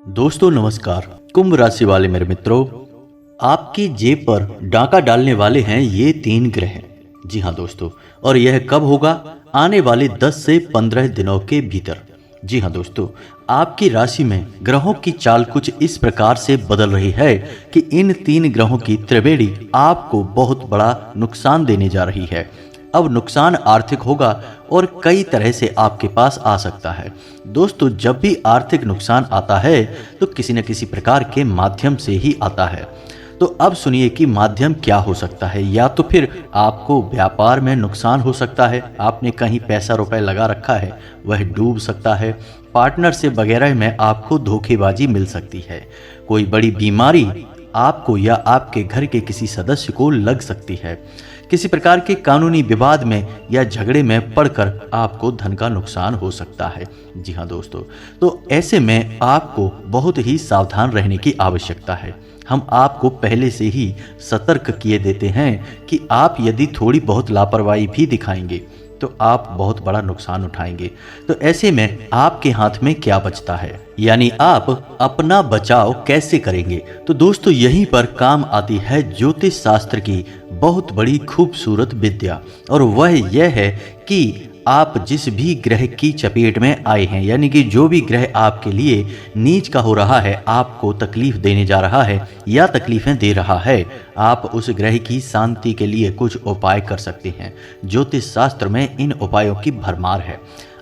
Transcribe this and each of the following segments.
दोस्तों नमस्कार। कुंभ राशि वाले मेरे मित्रों, आपकी जेब पर डाका डालने वाले हैं ये 3 ग्रह। जी हाँ दोस्तों, और यह कब होगा? आने वाले 10 से 15 दिनों के भीतर। जी हाँ दोस्तों, आपकी राशि में ग्रहों की चाल कुछ इस प्रकार से बदल रही है कि इन 3 ग्रहों की त्रिवेणी आपको बहुत बड़ा नुकसान देने जा रही है। अब नुकसान आर्थिक होगा और कई तरह से आपके पास आ सकता है। दोस्तों, जब भी आर्थिक नुकसान आता है तो किसी न किसी प्रकार के माध्यम से ही आता है। तो अब सुनिए कि माध्यम क्या हो सकता है। या तो फिर आपको व्यापार में नुकसान हो सकता है, आपने कहीं पैसा रुपए लगा रखा है वह डूब सकता है। पार्टनर से वगैरह में आपको धोखेबाजी मिल सकती है। कोई बड़ी बीमारी आपको या आपके घर के किसी सदस्य को लग सकती है। किसी प्रकार के कानूनी विवाद में या झगड़े में पड़कर आपको धन का नुकसान हो सकता है। जी हाँ दोस्तों, तो ऐसे में आपको बहुत ही सावधान रहने की आवश्यकता है। हम आपको पहले से ही सतर्क किए देते हैं कि आप यदि थोड़ी बहुत लापरवाही भी दिखाएंगे तो आप बहुत बड़ा नुकसान उठाएंगे। तो ऐसे में आपके हाथ में क्या बचता है, यानी आप अपना बचाव कैसे करेंगे? तो दोस्तों, यहीं पर काम आती है ज्योतिष शास्त्र की बहुत बड़ी खूबसूरत विद्या, और वह यह है कि आप जिस भी ग्रह की चपेट में आए हैं, यानी कि जो भी ग्रह आपके लिए नीच का हो रहा है, आपको तकलीफ देने जा रहा है या तकलीफें दे रहा है, आप उस ग्रह की शांति के लिए कुछ उपाय कर सकते हैं। ज्योतिष शास्त्र में इन उपायों की भरमार है।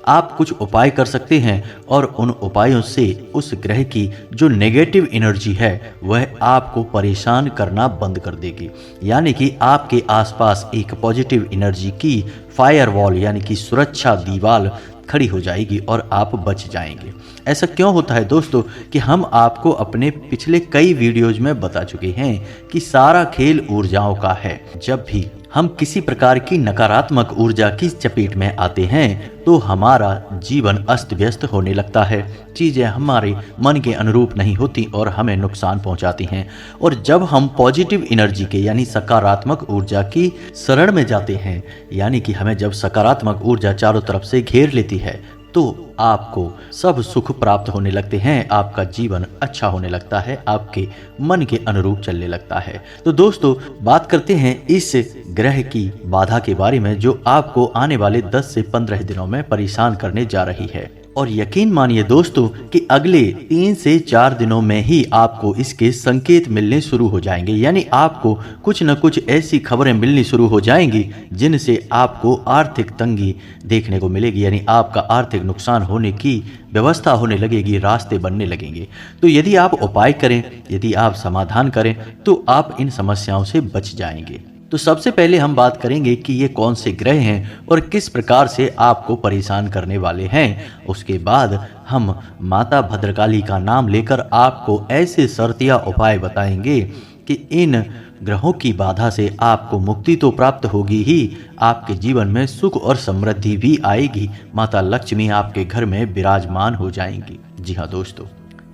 आप कुछ उपाय कर सकते हैं और उन उपायों से उस ग्रह की जो नेगेटिव एनर्जी है वह आपको परेशान करना बंद कर देगी। यानी कि आपके आसपास एक पॉजिटिव एनर्जी की फायरवॉल यानी कि सुरक्षा दीवार खड़ी हो जाएगी और आप बच जाएंगे। ऐसा क्यों होता है दोस्तों कि हम आपको अपने पिछले कई वीडियोज में बता चुके हैं कि सारा खेल ऊर्जाओं का है। जब भी हम किसी प्रकार की नकारात्मक ऊर्जा की चपेट में आते हैं तो हमारा जीवन अस्त व्यस्त होने लगता है। चीज़ें हमारे मन के अनुरूप नहीं होती और हमें नुकसान पहुंचाती हैं। और जब हम पॉजिटिव एनर्जी के यानी सकारात्मक ऊर्जा की शरण में जाते हैं, यानी कि हमें जब सकारात्मक ऊर्जा चारों तरफ से घेर लेती है, तो आपको सब सुख प्राप्त होने लगते हैं, आपका जीवन अच्छा होने लगता है, आपके मन के अनुरूप चलने लगता है। तो दोस्तों, बात करते हैं इस ग्रह की बाधा के बारे में जो आपको आने वाले 10 से 15 दिनों में परेशान करने जा रही है। और यकीन मानिए दोस्तों कि अगले 3 से 4 दिनों में ही आपको इसके संकेत मिलने शुरू हो जाएंगे। यानी आपको कुछ न कुछ ऐसी खबरें मिलनी शुरू हो जाएंगी जिनसे आपको आर्थिक तंगी देखने को मिलेगी, यानी आपका आर्थिक नुकसान होने की व्यवस्था होने लगेगी, रास्ते बनने लगेंगे। तो यदि आप उपाय करें, यदि आप समाधान करें तो आप इन समस्याओं से बच जाएंगे। तो सबसे पहले हम बात करेंगे कि ये कौन से ग्रह हैं और किस प्रकार से आपको परेशान करने वाले हैं। उसके बाद हम माता भद्रकाली का नाम लेकर आपको ऐसे शर्तिया उपाय बताएंगे कि इन ग्रहों की बाधा से आपको मुक्ति तो प्राप्त होगी ही, आपके जीवन में सुख और समृद्धि भी आएगी। माता लक्ष्मी आपके घर में विराजमान हो जाएंगी। जी हाँ दोस्तों,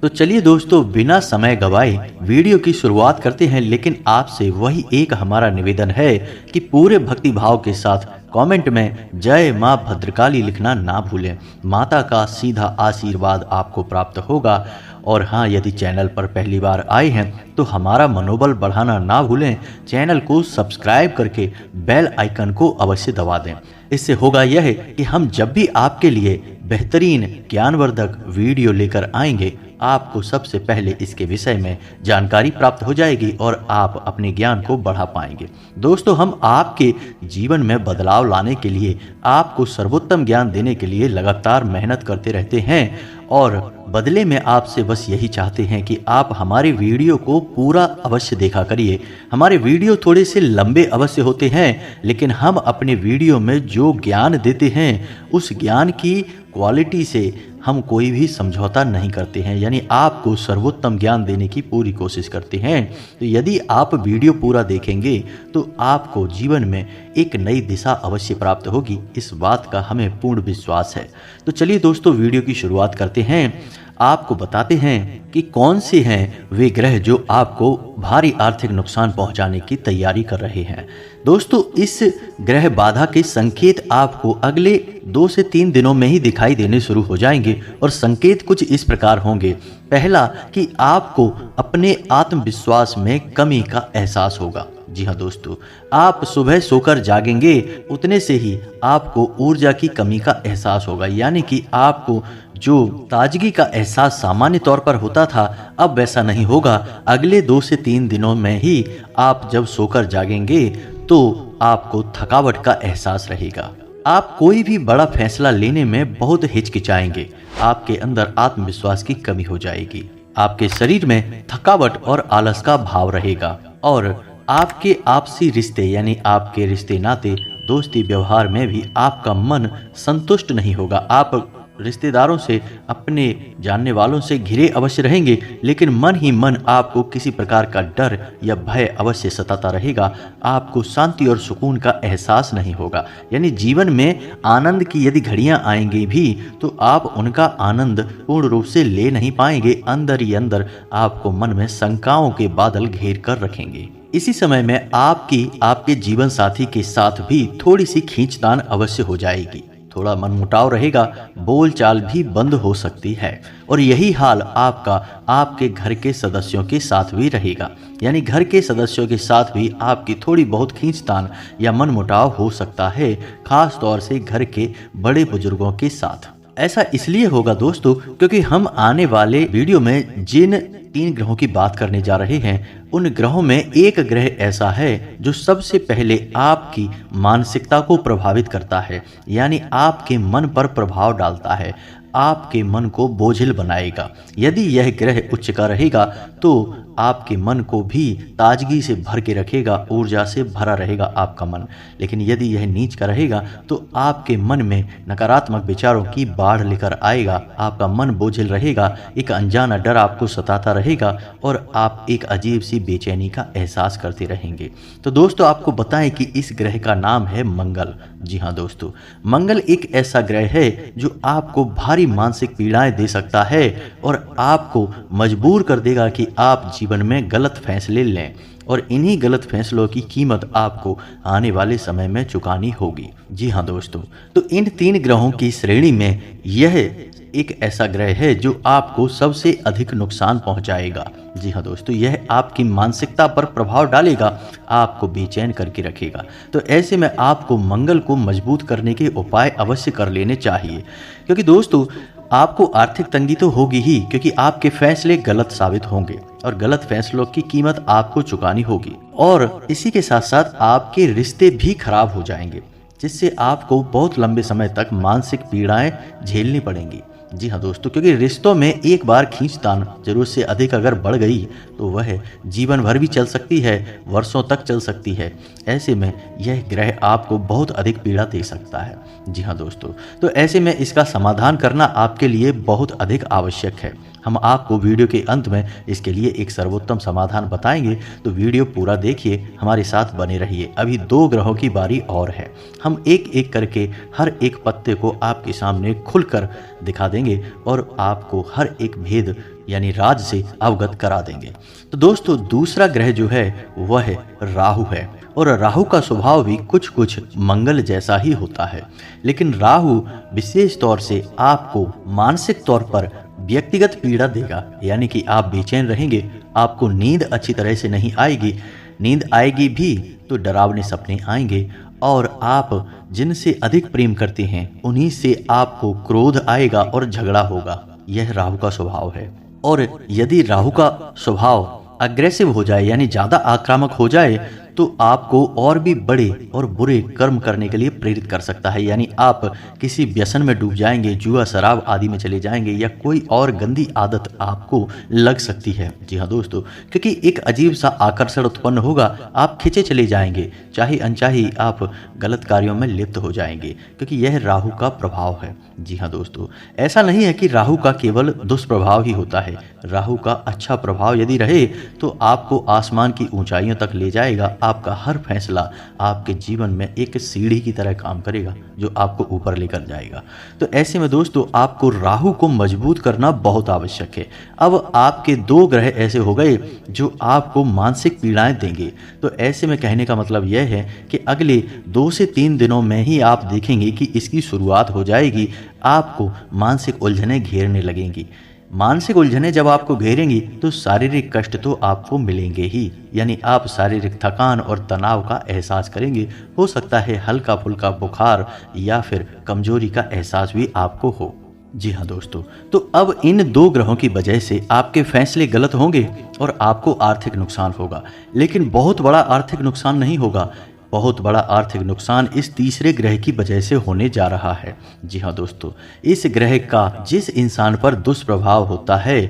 तो चलिए दोस्तों, बिना समय गवाए वीडियो की शुरुआत करते हैं। लेकिन आपसे वही एक हमारा निवेदन है कि पूरे भक्ति भाव के साथ कमेंट में जय माँ भद्रकाली लिखना ना भूलें। माता का सीधा आशीर्वाद आपको प्राप्त होगा। और हाँ, यदि चैनल पर पहली बार आए हैं तो हमारा मनोबल बढ़ाना ना भूलें, चैनल को सब्सक्राइब करके बेल आइकन को अवश्य दबा दें। इससे होगा यह कि हम जब भी आपके लिए बेहतरीन ज्ञानवर्धक वीडियो लेकर आएंगे, आपको सबसे पहले इसके विषय में जानकारी प्राप्त हो जाएगी और आप अपने ज्ञान को बढ़ा पाएंगे। दोस्तों, हम आपके जीवन में बदलाव लाने के लिए, आपको सर्वोत्तम ज्ञान देने के लिए लगातार मेहनत करते रहते हैं और बदले में आपसे बस यही चाहते हैं कि आप हमारे वीडियो को पूरा अवश्य देखा करिए। हमारे वीडियो थोड़े से लंबे अवश्य होते हैं, लेकिन हम अपने वीडियो में जो ज्ञान देते हैं उस ज्ञान की क्वालिटी से हम कोई भी समझौता नहीं करते हैं, यानी आपको सर्वोत्तम ज्ञान देने की पूरी कोशिश करते हैं। तो यदि आप वीडियो पूरा देखेंगे तो आपको जीवन में एक नई दिशा अवश्य प्राप्त होगी, इस बात का हमें पूर्ण विश्वास है। तो चलिए दोस्तों, वीडियो की शुरुआत करते हैं। आपको बताते हैं कि कौन से हैं वे ग्रह जो आपको भारी आर्थिक नुकसान पहुंचाने की तैयारी कर रहे हैं। दोस्तों, इस ग्रह बाधा के संकेत आपको अगले 2 से 3 दिनों में ही दिखाई देने शुरू हो जाएंगे और संकेत कुछ इस प्रकार होंगे। पहला, कि आपको अपने आत्मविश्वास में कमी का एहसास होगा। जी हाँ दोस्तों, आप सुबह सोकर जागेंगे उतने से ही आपको ऊर्जा की कमी का एहसास होगा, यानी कि आपको जो ताजगी का एहसास सामान्य तौर पर होता था अब वैसा नहीं होगा। अगले 2 से 3 दिनों में ही आप जब सोकर जागेंगे तो आपको थकावट का एहसास रहेगा। आप कोई भी बड़ा फैसला लेने में बहुत हिचकिचाएंगे। आपके अंदर आत्मविश्वास की कमी हो जाएगी। आपके शरीर में थकावट और आलस का भाव रहेगा और आपके आपसी रिश्ते यानी आपके रिश्ते नाते दोस्ती व्यवहार में भी आपका मन संतुष्ट नहीं होगा। आप रिश्तेदारों से, अपने जानने वालों से घिरे अवश्य रहेंगे, लेकिन मन ही मन आपको किसी प्रकार का डर या भय अवश्य सताता रहेगा। आपको शांति और सुकून का एहसास नहीं होगा। यानी जीवन में आनंद की यदि घड़ियां आएंगी भी तो आप उनका आनंद पूर्ण रूप से ले नहीं पाएंगे। अंदर ही अंदर आपको मन में शंकाओं के बादल घेर कर रखेंगे। इसी समय में आपके जीवन साथी के साथ भी थोड़ी सी खींचतान अवश्य हो जाएगी। थोड़ा मनमुटाव रहेगा, बोलचाल भी बंद हो सकती है और यही हाल आपका आपके घर के सदस्यों के साथ भी रहेगा। यानी घर के सदस्यों के साथ भी आपकी थोड़ी बहुत खींचतान या मनमुटाव हो सकता है, खास तौर से घर के बड़े बुजुर्गों के साथ। ऐसा इसलिए होगा दोस्तों क्योंकि हम आने वाले वीडियो में जिन 3 ग्रहों की बात करने जा रहे हैं उन ग्रहों में एक ग्रह ऐसा है जो सबसे पहले आपकी मानसिकता को प्रभावित करता है, यानी आपके मन पर प्रभाव डालता है, आपके मन को बोझिल बनाएगा। यदि यह ग्रह उच्च का रहेगा तो आपके मन को भी ताजगी से भर के रखेगा, ऊर्जा से भरा रहेगा आपका मन। लेकिन यदि यह नीच का रहेगा तो आपके मन में नकारात्मक विचारों की बाढ़ लेकर आएगा, आपका मन बोझिल रहेगा, एक अनजाना डर आपको सताता रहेगा और आप एक अजीब सी बेचैनी का एहसास करते रहेंगे। तो दोस्तों, आपको बताएं कि इस ग्रह का नाम है मंगल। जी हाँ दोस्तों, मंगल एक ऐसा ग्रह है जो आपको भारी मानसिक पीड़ाएं दे सकता है और आपको मजबूर कर देगा कि आप जीवन में गलत फैसले लें और इन्हीं गलत फैसलों की कीमत आपको आने वाले समय में चुकानी होगी। जी हाँ दोस्तों, तो इन 3 ग्रहों की श्रेणी में यह एक ऐसा ग्रह है जो आपको सबसे अधिक नुकसान पहुंचाएगा। जी हाँ दोस्तों, यह आपकी मानसिकता पर प्रभाव डालेगा, आपको बेचैन करके रखेगा। तो ऐसे में आपको मंगल को मजबूत करने के उपाय अवश्य कर लेने चाहिए, क्योंकि दोस्तों आपको आर्थिक तंगी तो होगी ही, क्योंकि आपके फैसले गलत साबित होंगे और गलत फैसलों की कीमत आपको चुकानी होगी और इसी के साथ साथ आपके रिश्ते भी खराब हो जाएंगे, जिससे आपको बहुत लंबे समय तक मानसिक पीड़ाएं झेलनी पड़ेंगी। जी हाँ दोस्तों, क्योंकि रिश्तों में एक बार खींचतान जरूरत से अधिक अगर बढ़ गई तो वह जीवन भर भी चल सकती है, वर्षों तक चल सकती है। ऐसे में यह ग्रह आपको बहुत अधिक पीड़ा दे सकता है। जी हाँ दोस्तों, तो ऐसे में इसका समाधान करना आपके लिए बहुत अधिक आवश्यक है। हम आपको वीडियो के अंत में इसके लिए एक सर्वोत्तम समाधान बताएंगे, तो वीडियो पूरा देखिए, हमारे साथ बने रहिए। अभी 2 ग्रहों की बारी और है। हम एक एक करके हर एक पत्ते को आपके सामने खुलकर दिखा देंगे और आपको हर एक भेद यानी राज से अवगत करा देंगे। तो दोस्तों, दूसरा ग्रह जो है वह राहु है और राहु का स्वभाव भी कुछ कुछ मंगल जैसा ही होता है, लेकिन राहु विशेष तौर से आपको मानसिक तौर पर व्यक्तिगत पीड़ा देगा। यानी कि आप बेचैन रहेंगे, आपको नींद अच्छी तरह से नहीं आएगी, नींद आएगी भी तो डरावने सपने आएंगे और आप जिनसे अधिक प्रेम करते हैं उन्हीं से आपको क्रोध आएगा और झगड़ा होगा। यह राहु का स्वभाव है। और यदि राहु का स्वभाव अग्रेसिव हो जाए यानी ज़्यादा आक्रामक हो जाए तो आपको और भी बड़े और बुरे कर्म करने के लिए प्रेरित कर सकता है। यानी आप किसी व्यसन में डूब जाएंगे, जुआ शराब आदि में चले जाएंगे या कोई और गंदी आदत आपको लग सकती है। जी हाँ दोस्तों, क्योंकि एक अजीब सा आकर्षण उत्पन्न होगा, आप खिंचे चले जाएंगे, चाहे अनचाही आप गलत कार्यों में लिप्त हो जाएंगे, क्योंकि यह राहु का प्रभाव है। जी हाँ दोस्तों, ऐसा नहीं है कि राहु का केवल दुष्प्रभाव ही होता है। राहु का अच्छा प्रभाव यदि रहे तो आपको आसमान की ऊंचाइयों तक ले जाएगा, आपका हर फैसला आपके जीवन में एक सीढ़ी की तरह काम करेगा जो आपको ऊपर लेकर जाएगा। तो ऐसे में दोस्तों आपको राहु को मजबूत करना बहुत आवश्यक है। अब आपके 2 ग्रह ऐसे हो गए जो आपको मानसिक पीड़ाएं देंगे। तो ऐसे में कहने का मतलब यह है कि अगले 2 से 3 दिनों में ही आप देखेंगे कि इसकी शुरुआत हो जाएगी, आपको मानसिक उलझनें घेरने लगेंगी। मानसिक उलझनें जब आपको घेरेंगी तो शारीरिक कष्ट तो आपको मिलेंगे ही, यानी आप शारीरिक थकान और तनाव का एहसास करेंगे। हो सकता है हल्का फुल्का बुखार या फिर कमजोरी का एहसास भी आपको हो। जी हाँ दोस्तों, तो अब इन 2 ग्रहों की वजह से आपके फैसले गलत होंगे और आपको आर्थिक नुकसान होगा, लेकिन बहुत बड़ा आर्थिक नुकसान नहीं होगा। बहुत बड़ा आर्थिक नुकसान इस तीसरे ग्रह की वजह से होने जा रहा है। जी हाँ दोस्तों, इस ग्रह का जिस इंसान पर दुष्प्रभाव होता है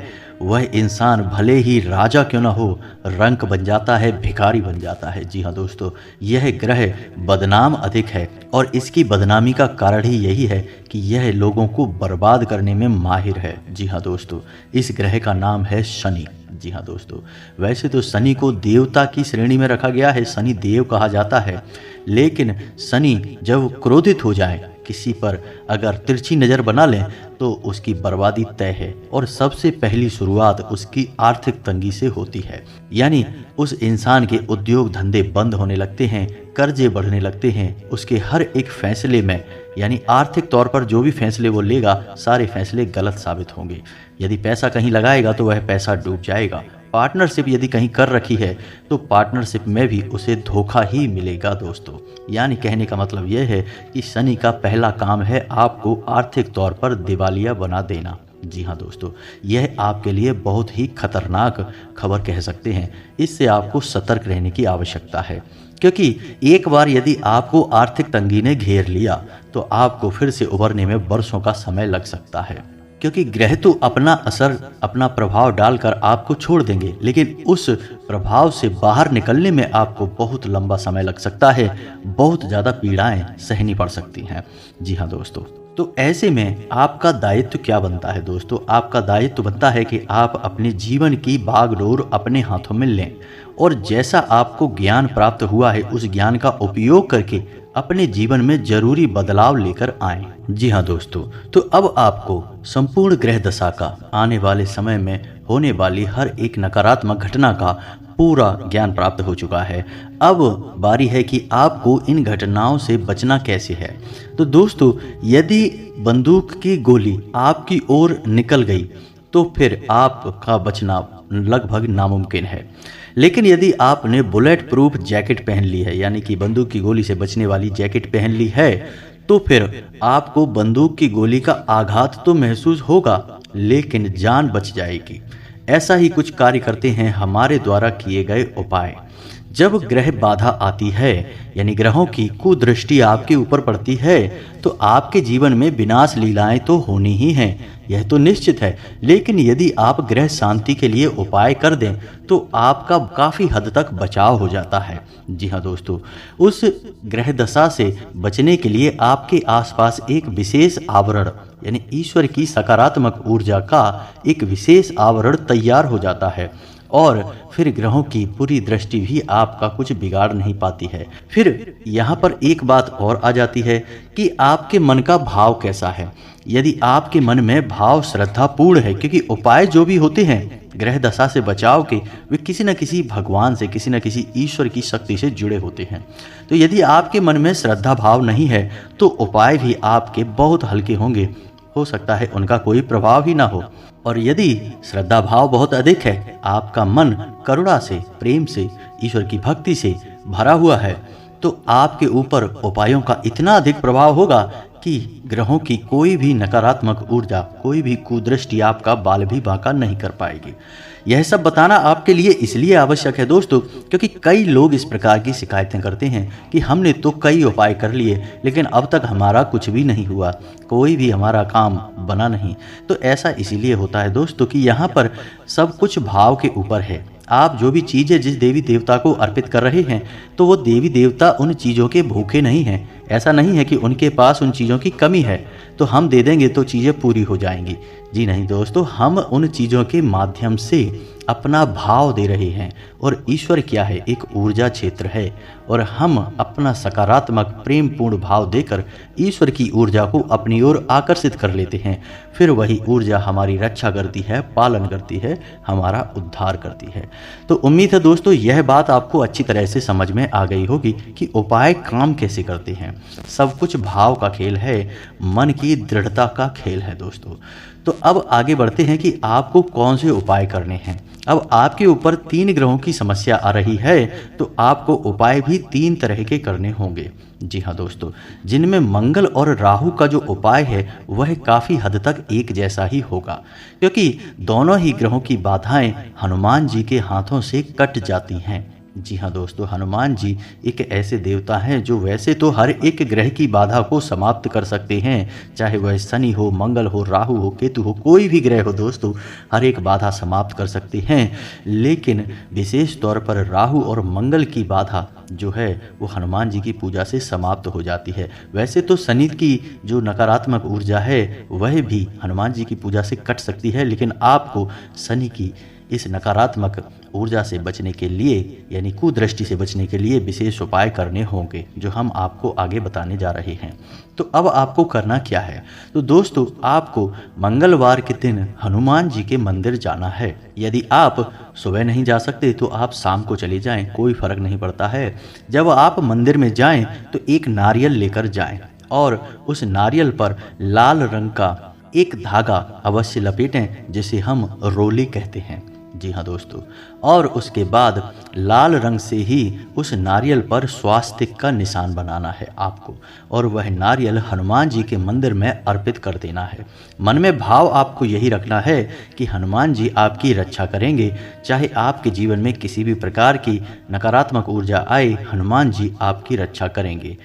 वह इंसान भले ही राजा क्यों ना हो, रंक बन जाता है, भिखारी बन जाता है। जी हाँ दोस्तों, यह ग्रह बदनाम अधिक है और इसकी बदनामी का कारण ही यही है कि यह लोगों को बर्बाद करने में माहिर है। जी हाँ दोस्तों, इस ग्रह का नाम है शनि। जी हाँ दोस्तों, वैसे तो शनि को देवता की श्रेणी में रखा गया है, शनि देव कहा जाता है, लेकिन शनि जब क्रोधित हो जाए, किसी पर अगर तिरछी नज़र बना लें तो उसकी बर्बादी तय है और सबसे पहली शुरुआत उसकी आर्थिक तंगी से होती है। यानी उस इंसान के उद्योग धंधे बंद होने लगते हैं, कर्जे बढ़ने लगते हैं, उसके हर एक फैसले में यानी आर्थिक तौर पर जो भी फैसले वो लेगा सारे फैसले गलत साबित होंगे। यदि पैसा कहीं लगाएगा तो वह पैसा डूब जाएगा। पार्टनरशिप यदि कहीं कर रखी है तो पार्टनरशिप में भी उसे धोखा ही मिलेगा दोस्तों। यानी कहने का मतलब यह है कि शनि का पहला काम है आपको आर्थिक तौर पर दिवालिया बना देना। जी हाँ दोस्तों, यह आपके लिए बहुत ही खतरनाक खबर कह सकते हैं। इससे आपको सतर्क रहने की आवश्यकता है, क्योंकि एक बार यदि आपको आर्थिक तंगी ने घेर लिया तो आपको फिर से उभरने में वर्षों का समय लग सकता है, क्योंकि ग्रह तो अपना असर, अपना प्रभाव डालकर आपको छोड़ देंगे, लेकिन उस प्रभाव से बाहर निकलने में आपको बहुत लंबा समय लग सकता है, बहुत ज़्यादा पीड़ाएं सहनी पड़ सकती हैं। जी हाँ दोस्तों, तो ऐसे में आपका दायित्व क्या बनता है दोस्तों? आपका दायित्व बनता है कि आप अपने जीवन की बागडोर अपने हाथों में लें और जैसा आपको ज्ञान प्राप्त हुआ है उस ज्ञान का उपयोग करके अपने जीवन में जरूरी बदलाव लेकर आएं। जी हाँ दोस्तों, तो अब आपको संपूर्ण ग्रह दशा का आने वाले समय में होने वाली हर एक नकारात्मक घटना का पूरा ज्ञान प्राप्त हो चुका है। अब बारी है कि आपको इन घटनाओं से बचना कैसे है। तो दोस्तों, यदि बंदूक की गोली आपकी ओर निकल गई तो फिर आपका बचना लगभग नामुमकिन है, लेकिन यदि आपने बुलेट प्रूफ जैकेट पहन ली है, यानी कि बंदूक की गोली से बचने वाली जैकेट पहन ली है, तो फिर आपको बंदूक की गोली का आघात तो महसूस होगा लेकिन जान बच जाएगी। ऐसा ही कुछ कार्य करते हैं हमारे द्वारा किए गए उपाय। जब ग्रह बाधा आती है यानी ग्रहों की कुदृष्टि आपके ऊपर पड़ती है तो आपके जीवन में विनाश लीलाएं तो होनी ही हैं, यह तो निश्चित है। लेकिन यदि आप ग्रह शांति के लिए उपाय कर दें तो आपका काफ़ी हद तक बचाव हो जाता है। जी हाँ दोस्तों, उस ग्रह दशा से बचने के लिए आपके आसपास एक विशेष आवरण यानी ईश्वर की सकारात्मक ऊर्जा का एक विशेष आवरण तैयार हो जाता है और फिर ग्रहों की पूरी दृष्टि भी आपका कुछ बिगाड़ नहीं पाती है। फिर यहाँ पर एक बात और आ जाती है कि आपके मन का भाव कैसा है। यदि आपके मन में भाव श्रद्धापूर्ण है, क्योंकि उपाय जो भी होते हैं ग्रह दशा से बचाव के वे किसी न किसी भगवान से, किसी न किसी ईश्वर की शक्ति से जुड़े होते हैं। तो यदि आपके मन में श्रद्धा भाव नहीं है तो उपाय भी आपके बहुत हल्के होंगे, हो सकता है उनका कोई प्रभाव ही ना हो। और यदि श्रद्धा भाव बहुत अधिक है, आपका मन करुणा से, प्रेम से, ईश्वर की भक्ति से भरा हुआ है, तो आपके ऊपर उपायों का इतना अधिक प्रभाव होगा कि ग्रहों की कोई भी नकारात्मक ऊर्जा, कोई भी कुदृष्टि आपका बाल भी बांका नहीं कर पाएगी। यह सब बताना आपके लिए इसलिए आवश्यक है दोस्तों, क्योंकि कई लोग इस प्रकार की शिकायतें करते हैं कि हमने तो कई उपाय कर लिए लेकिन अब तक हमारा कुछ भी नहीं हुआ, कोई भी हमारा काम बना नहीं। तो ऐसा इसीलिए होता है दोस्तों कि यहाँ पर सब कुछ भाव के ऊपर है। आप जो भी चीज़ें जिस देवी देवता को अर्पित कर रहे हैं तो वो देवी देवता उन चीज़ों के भूखे नहीं हैं। ऐसा नहीं है कि उनके पास उन चीज़ों की कमी है तो हम दे देंगे तो चीज़ें पूरी हो जाएंगी। जी नहीं दोस्तों, हम उन चीज़ों के माध्यम से अपना भाव दे रहे हैं और ईश्वर क्या है, एक ऊर्जा क्षेत्र है और हम अपना सकारात्मक प्रेमपूर्ण भाव देकर ईश्वर की ऊर्जा को अपनी ओर आकर्षित कर लेते हैं। फिर वही ऊर्जा हमारी रक्षा करती है, पालन करती है, हमारा उद्धार करती है। तो उम्मीद है दोस्तों यह बात आपको अच्छी तरह से समझ में आ गई होगी कि उपाय काम कैसे करते हैं। सब कुछ भाव का खेल है, मन की दृढ़ता का खेल है दोस्तों। तो अब आगे बढ़ते हैं कि आपको कौन से उपाय करने हैं। अब आपके ऊपर 3 ग्रहों की समस्या आ रही है तो आपको उपाय भी 3 तरह के करने होंगे। जी हाँ दोस्तों, जिनमें मंगल और राहु का जो उपाय है वह काफ़ी हद तक एक जैसा ही होगा, क्योंकि दोनों ही ग्रहों की बाधाएं हनुमान जी के हाथों से कट जाती हैं। जी हाँ दोस्तों, हनुमान जी एक ऐसे देवता हैं जो वैसे तो हर एक ग्रह की बाधा को समाप्त कर सकते हैं, चाहे वह शनि हो, मंगल हो, राहु हो, केतु हो, कोई भी ग्रह हो दोस्तों, हर एक बाधा समाप्त कर सकते हैं। लेकिन विशेष तौर पर राहु और मंगल की बाधा जो है वो हनुमान जी की पूजा से समाप्त हो जाती है। वैसे तो शनि की जो नकारात्मक ऊर्जा है वह भी हनुमान जी की पूजा से कट सकती है, लेकिन आपको शनि की इस नकारात्मक ऊर्जा से बचने के लिए यानी कुदृष्टि से बचने के लिए विशेष उपाय करने होंगे जो हम आपको आगे बताने जा रहे हैं। तो अब आपको करना क्या है? तो दोस्तों आपको मंगलवार के दिन हनुमान जी के मंदिर जाना है। यदि आप सुबह नहीं जा सकते तो आप शाम को चले जाएं, कोई फर्क नहीं पड़ता है। जब आप मंदिर में जाएं तो एक नारियल लेकर जाएं और उस नारियल पर लाल रंग का एक धागा अवश्य लपेटें जिसे हम रोली कहते हैं। जी हाँ दोस्तों, और उसके बाद लाल रंग से ही उस नारियल पर स्वास्तिक का निशान बनाना है आपको और वह नारियल हनुमान जी के मंदिर में अर्पित कर देना है। मन में भाव आपको यही रखना है कि हनुमान जी आपकी रक्षा करेंगे, चाहे आपके जीवन में किसी भी प्रकार की नकारात्मक ऊर्जा आए, हनुमान जी आपकी रक्षा करेंगे।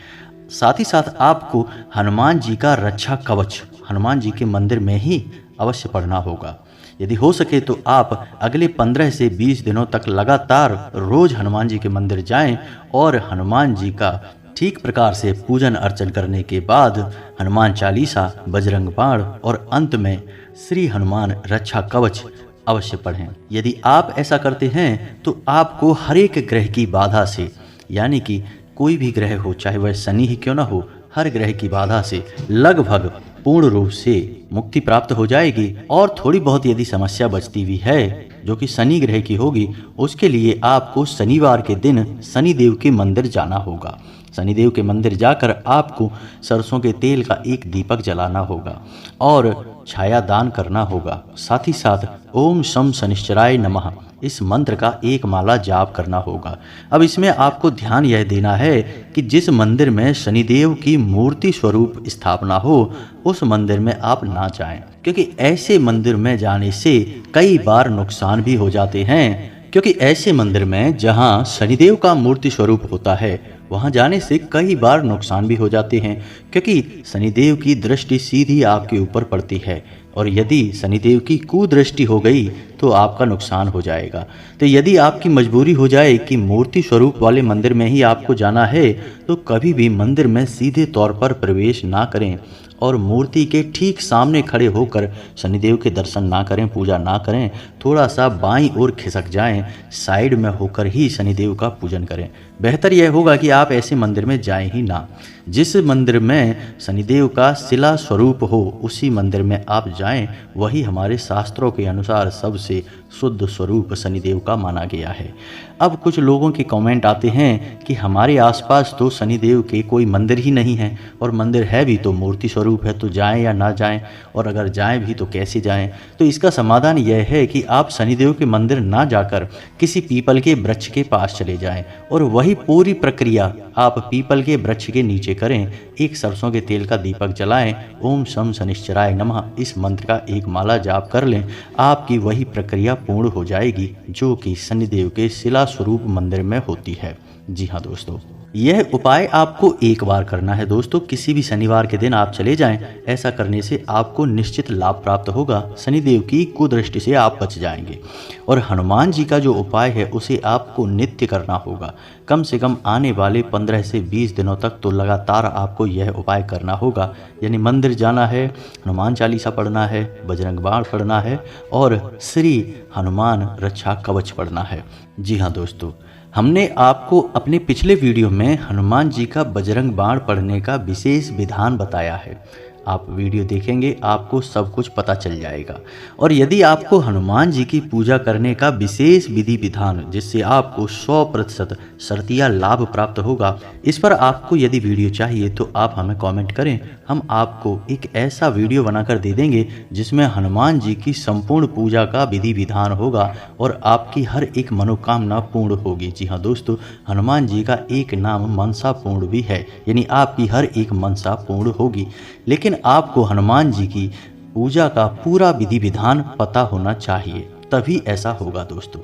साथ ही साथ आपको हनुमान जी का रक्षा कवच हनुमान जी के मंदिर में ही अवश्य पढ़ना होगा। यदि हो सके तो आप अगले 15 से 20 दिनों तक लगातार रोज हनुमान जी के मंदिर जाएं और हनुमान जी का ठीक प्रकार से पूजन अर्चन करने के बाद हनुमान चालीसा, बजरंग बाण और अंत में श्री हनुमान रक्षा कवच अवश्य पढ़ें। यदि आप ऐसा करते हैं तो आपको हर एक ग्रह की बाधा से, यानी कि कोई भी ग्रह हो, चाहे वह शनि ही क्यों ना हो, हर ग्रह की बाधा से लगभग पूर्ण रूप से मुक्ति प्राप्त हो जाएगी। और थोड़ी बहुत यदि समस्या बचती हुई है जो कि शनि ग्रह की होगी, उसके लिए आपको शनिवार के दिन शनिदेव के मंदिर जाना होगा। शनिदेव के मंदिर जाकर आपको सरसों के तेल का एक दीपक जलाना होगा और छाया दान करना होगा। साथ ही साथ ओम शम शनिश्चराय नमः इस मंत्र का एक माला जाप करना होगा। अब इसमें आपको ध्यान यह देना है कि जिस मंदिर में शनिदेव की मूर्ति स्वरूप स्थापना हो उस मंदिर में आप ना जाएं, क्योंकि ऐसे मंदिर में जाने से कई बार नुकसान भी हो जाते हैं। क्योंकि ऐसे मंदिर में जहां शनिदेव का मूर्ति स्वरूप होता है वहां जाने से कई बार नुकसान भी हो जाते हैं, क्योंकि शनिदेव की दृष्टि सीधी आपके ऊपर पड़ती है और यदि शनिदेव की कुदृष्टि हो गई तो आपका नुकसान हो जाएगा। तो यदि आपकी मजबूरी हो जाए कि मूर्ति स्वरूप वाले मंदिर में ही आपको जाना है तो कभी भी मंदिर में सीधे तौर पर प्रवेश ना करें और मूर्ति के ठीक सामने खड़े होकर शनिदेव के दर्शन ना करें, पूजा ना करें। थोड़ा सा बाईं ओर खिसक जाएं, साइड में होकर ही शनिदेव का पूजन करें। बेहतर यह होगा कि आप ऐसे मंदिर में जाएं ही ना। जिस मंदिर में शनिदेव का शिला स्वरूप हो उसी मंदिर में आप जाएं, वही हमारे शास्त्रों के अनुसार सबसे शुद्ध स्वरूप शनिदेव का माना गया है। अब कुछ लोगों के कमेंट आते हैं कि हमारे आसपास तो शनिदेव के कोई मंदिर ही नहीं है और मंदिर है भी तो मूर्ति स्वरूप है, तो जाएं या ना जाएं, और अगर जाएं भी तो कैसे जाएं। तो इसका समाधान यह है कि आप शनिदेव के मंदिर ना जाकर किसी पीपल के वृक्ष के पास चले जाएं और वही पूरी प्रक्रिया आप पीपल के वृक्ष के नीचे करें। एक सरसों के तेल का दीपक जलाएं, ओम शम शनिश्चराय नमः इस मंत्र का एक माला जाप कर लें, आपकी वही प्रक्रिया पूर्ण हो जाएगी जो कि शनिदेव के शिला स्वरूप मंदिर में होती है। जी हाँ दोस्तों, यह उपाय आपको एक बार करना है दोस्तों। किसी भी शनिवार के दिन आप चले जाएं। ऐसा करने से आपको निश्चित लाभ प्राप्त होगा। शनिदेव की कुदृष्टि से आप बच जाएंगे। और हनुमान जी का जो उपाय है उसे आपको नित्य करना होगा। कम से कम आने वाले 15 से 20 दिनों तक तो लगातार आपको यह उपाय करना होगा। यानी मंदिर जाना है, हनुमान चालीसा पढ़ना है, बजरंग बाण पढ़ना है और श्री हनुमान रक्षा कवच पढ़ना है। जी हाँ दोस्तों, हमने आपको अपने पिछले वीडियो में हनुमान जी का बजरंग बाण पढ़ने का विशेष विधान बताया है। आप वीडियो देखेंगे आपको सब कुछ पता चल जाएगा। और यदि आपको हनुमान जी की पूजा करने का विशेष विधि विधान जिससे आपको 100% शर्तिया लाभ प्राप्त होगा, इस पर आपको यदि वीडियो चाहिए तो आप हमें कमेंट करें। हम आपको एक ऐसा वीडियो बनाकर दे देंगे जिसमें हनुमान जी की संपूर्ण पूजा का विधि विधान होगा और आपकी हर एक मनोकामना पूर्ण होगी। जी हाँ दोस्तों, हनुमान जी का एक नाम मनसा पूर्ण भी है, यानी आपकी हर एक मनसा पूर्ण होगी। लेकिन आपको हनुमान जी की पूजा का पूरा विधि विधान पता होना चाहिए, तभी ऐसा होगा दोस्तों।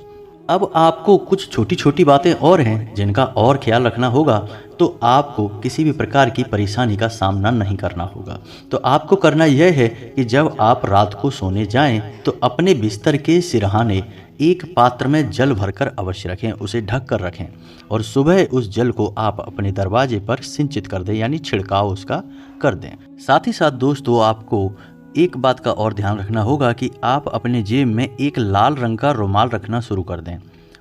अब आपको कुछ छोटी छोटी बातें और हैं जिनका और ख्याल रखना होगा, तो आपको किसी भी प्रकार की परेशानी का सामना नहीं करना होगा। तो आपको करना यह है कि जब आप रात को सोने जाएं तो अपने बिस्तर के सिरहाने एक पात्र में जल भरकर अवश्य रखें, उसे ढक कर रखें और सुबह उस जल को आप अपने दरवाजे पर सिंचित कर दें, यानी छिड़काव उसका कर दें। साथ ही साथ दोस्तों, आपको एक बात का और ध्यान रखना होगा कि आप अपने जेब में एक लाल रंग का रुमाल रखना शुरू कर दें।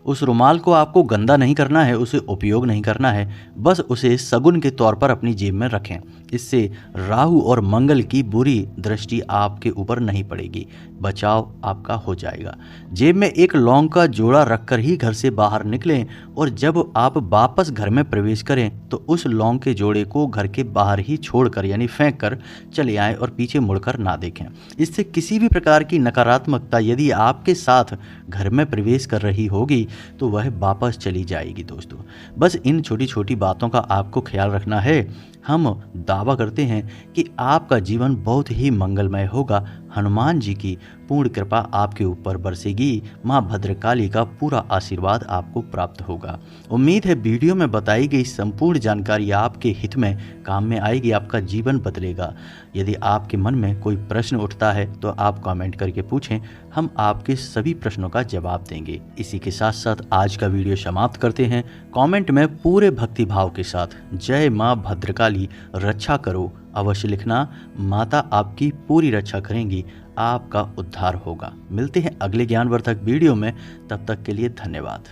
उस रुमाल को आपको गंदा नहीं करना है, उसे उपयोग नहीं करना है, बस उसे सगुन के तौर पर अपनी जेब में रखें। इससे राहु और मंगल की बुरी दृष्टि आपके ऊपर नहीं पड़ेगी, बचाव आपका हो जाएगा। जेब में एक लौंग का जोड़ा रखकर ही घर से बाहर निकलें और जब आप वापस घर में प्रवेश करें तो उस लौंग के जोड़े को घर के बाहर ही छोड़कर यानी फेंक कर चले आएं और पीछे मुड़कर ना देखें। इससे किसी भी प्रकार की नकारात्मकता यदि आपके साथ घर में प्रवेश कर रही होगी तो वह वापस चली जाएगी दोस्तों। बस इन छोटी छोटी बातों का आपको ख्याल रखना है। हम दावा करते हैं कि आपका जीवन बहुत ही मंगलमय होगा। हनुमान जी की पूर्ण कृपा आपके ऊपर बरसेगी। माँ भद्रकाली का पूरा आशीर्वाद आपको प्राप्त होगा। उम्मीद है वीडियो में बताई गई संपूर्ण जानकारी आपके हित में काम में आएगी, आपका जीवन बदलेगा। यदि आपके मन में कोई प्रश्न उठता है तो आप कमेंट करके पूछें, हम आपके सभी प्रश्नों का जवाब देंगे। इसी के साथ साथ आज का वीडियो समाप्त करते हैं। कमेंट में पूरे भक्ति भाव के साथ जय माँ भद्रकाली रक्षा करो अवश्य लिखना। माता आपकी पूरी रक्षा करेंगी, आपका उद्धार होगा। मिलते हैं अगले ज्ञानवर्धक वीडियो में, तब तक के लिए धन्यवाद।